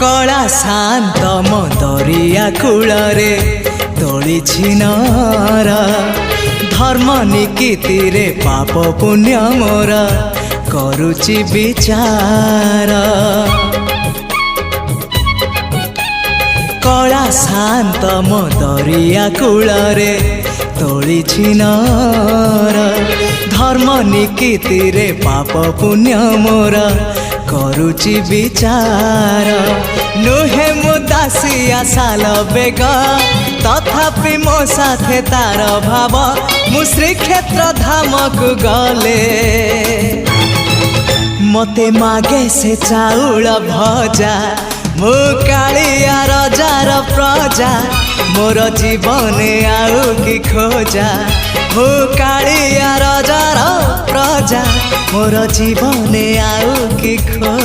कला शांत मो दरिया कूलरे तोलिछि नर धर्म निकीति रे पाप पुण्य मोर करुचि विचार। कला शांत मो दरिया कूलरे तोलिछि नर धर्म निकीति रे पाप पुण्य मोर करुचि विचार। नुहे मु दासिया साल बेग तथापि मो साथे तार भाव मु श्रीक्षेत्र धाम को गले मते मागे से चाउल भजा मु कालिया रजार प्रजा मोर जीवन आउ कि खोजा मु कालिया रजार प्रजा मोर जीवन आउ कि खोजा।